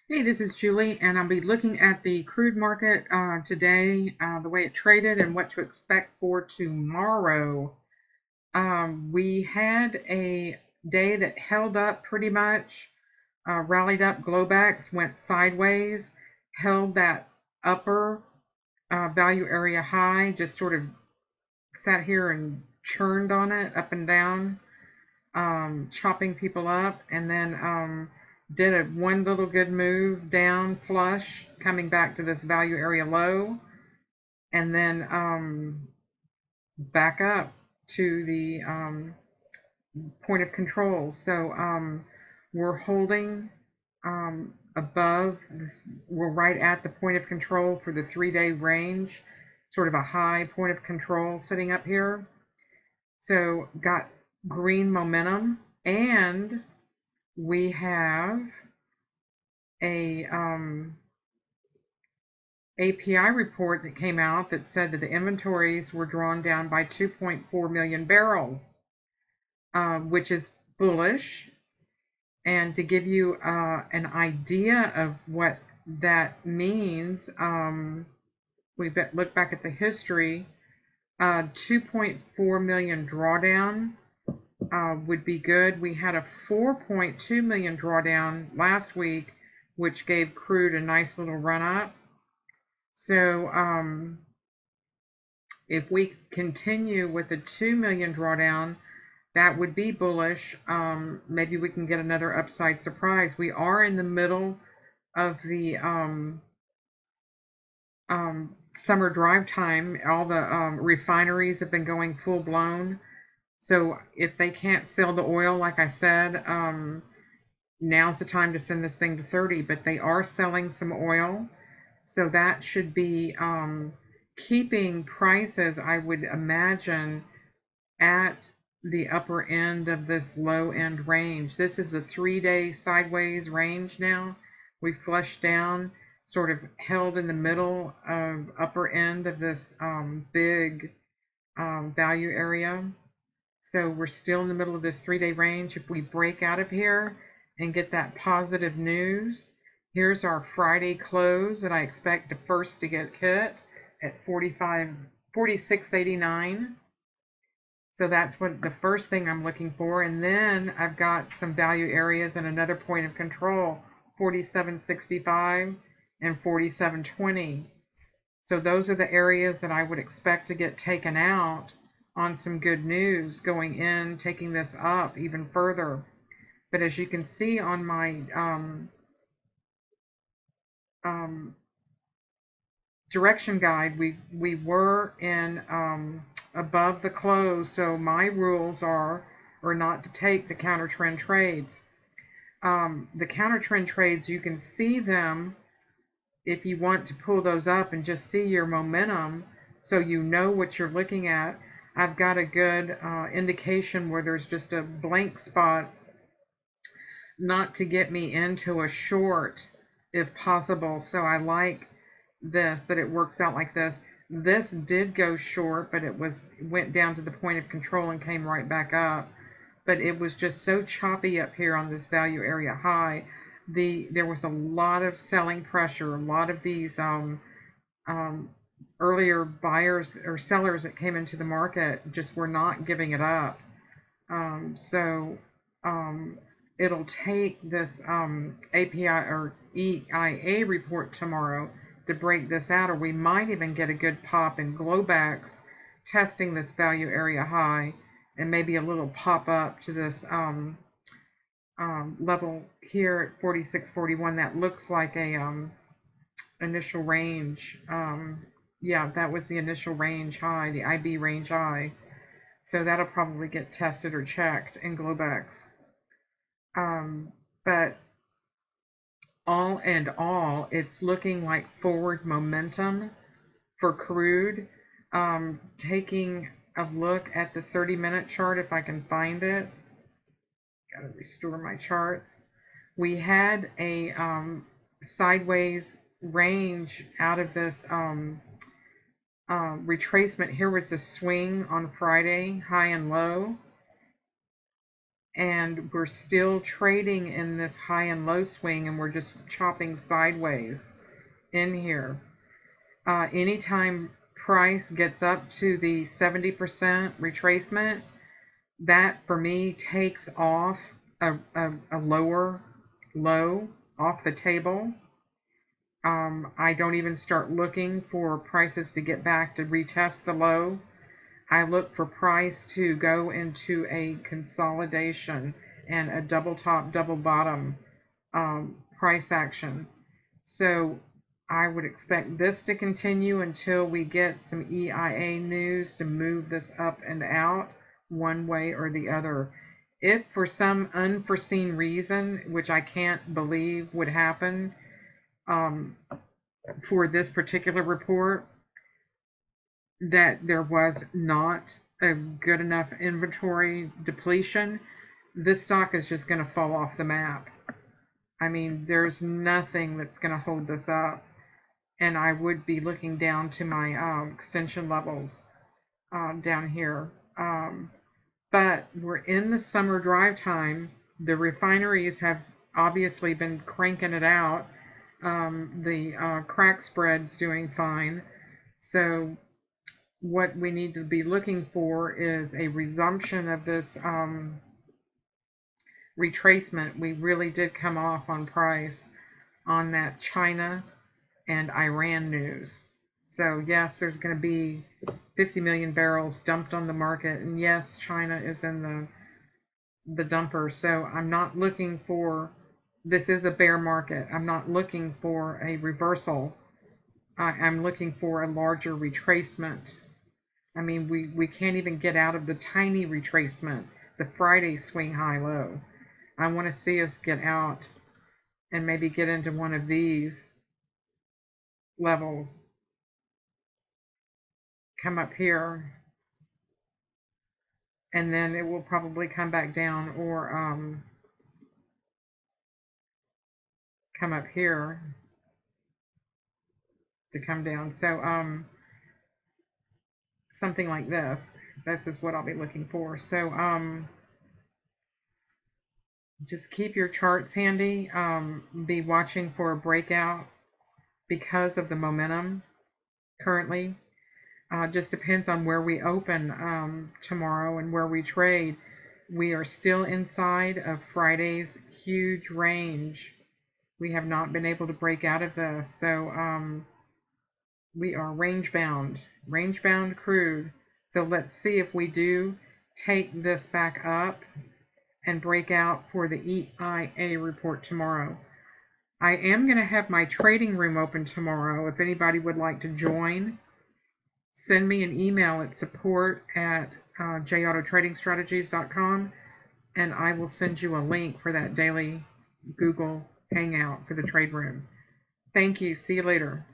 Hey, this is Julie, and I'll be looking at the crude market today, the way it traded, and what to expect for tomorrow. We had a day that held up pretty much, rallied up. Globex went sideways, held that upper value area high, just sort of sat here and churned on it up and down, chopping people up, and then did a one little good move down flush, coming back to this value area low, and then back up to the point of control. So we're holding above this, we're right at the point of control for the 3-day range, sort of a high point of control sitting up here. So got green momentum, and we have a API report that came out that said that the inventories were drawn down by 2.4 million barrels, which is bullish. And to give you an idea of what that means, we look back at the history. 2.4 million drawdown would be good. We had a 4.2 million drawdown last week, which gave crude a nice little run up. So if we continue with a 2 million drawdown, that would be bullish. Maybe we can get another upside surprise. We are in the middle of the summer drive time. All the refineries have been going full blown. So if they can't sell the oil, like I said, now's the time to send this thing to 30. But they are selling some oil. So that should be keeping prices, I would imagine, at the upper end of this low end range. This is a 3-day sideways range now. We flushed down, sort of held in the middle of upper end of this big value area. So we're still in the middle of this 3-day range. If we break out of here and get that positive news, here's our Friday close that I expect the first to get hit at 46.89. So that's what the first thing I'm looking for. And then I've got some value areas and another point of control, 47.65 and 47.20. So those are the areas that I would expect to get taken out on some good news going in, taking this up even further. But as you can see on my direction guide, we were in above the close. So my rules are not to take the counter trend trades. The counter trend trades, you can see them if you want to pull those up and just see your momentum, so you know what you're looking at. I've got a good indication where there's just a blank spot, not to get me into a short if possible. So I like this, that it works out like this. This did go short, but it went down to the point of control and came right back up. But it was just so choppy up here on this value area high. There was a lot of selling pressure. A lot of these earlier buyers or sellers that came into the market just were not giving it up. So it'll take this API or EIA report tomorrow to break this out, or we might even get a good pop in Globex testing this value area high, and maybe a little pop up to this level here at 46.41. That looks like a initial range. Yeah, that was the initial range high, the IB range high. So that'll probably get tested or checked in Globex. But all in all, it's looking like forward momentum for crude. Taking a look at the 30-minute chart, if I can find it. Got to restore my charts. We had a sideways range out of this retracement. Here was the swing on Friday, high and low. and we're still trading in this high and low swing, and we're just chopping sideways in here. Anytime price gets up to the 70% retracement, that for me takes off a lower low off the table. I don't even start looking for prices to get back to retest the low. I look for price to go into a consolidation and a double top, double bottom price action. So I would expect this to continue until we get some EIA news to move this up and out one way or the other. If for some unforeseen reason, which I can't believe would happen for this particular report, that there was not a good enough inventory depletion, this stock is just going to fall off the map. I mean, there's nothing that's going to hold this up. And I would be looking down to my extension levels down here. But we're in the summer drive time. The refineries have obviously been cranking it out. The crack spread's doing fine. So what we need to be looking for is a resumption of this retracement. We really did come off on price on that China and Iran news. So yes, there's going to be 50 million barrels dumped on the market, and yes, China is in the dumper. So I'm not looking for, this is a bear market. I'm not looking for a reversal. I'm looking for a larger retracement. I mean, we can't even get out of the tiny retracement, the Friday swing high low. I want to see us get out and maybe get into one of these levels, come up here, and then it will probably come back down, or come up here to come down. So something like this. This is what I'll be looking for. So just keep your charts handy. Be watching for a breakout because of the momentum currently. Just depends on where we open tomorrow and where we trade. We are still inside of Friday's huge range. We have not been able to break out of this. So we are range bound crude. So let's see if we do take this back up and break out for the EIA report tomorrow. I am going to have my trading room open tomorrow. If anybody would like to join, send me an email at support@jautotradingstrategies.com, and I will send you a link for that daily Google Hangout for the trade room. Thank you. See you later.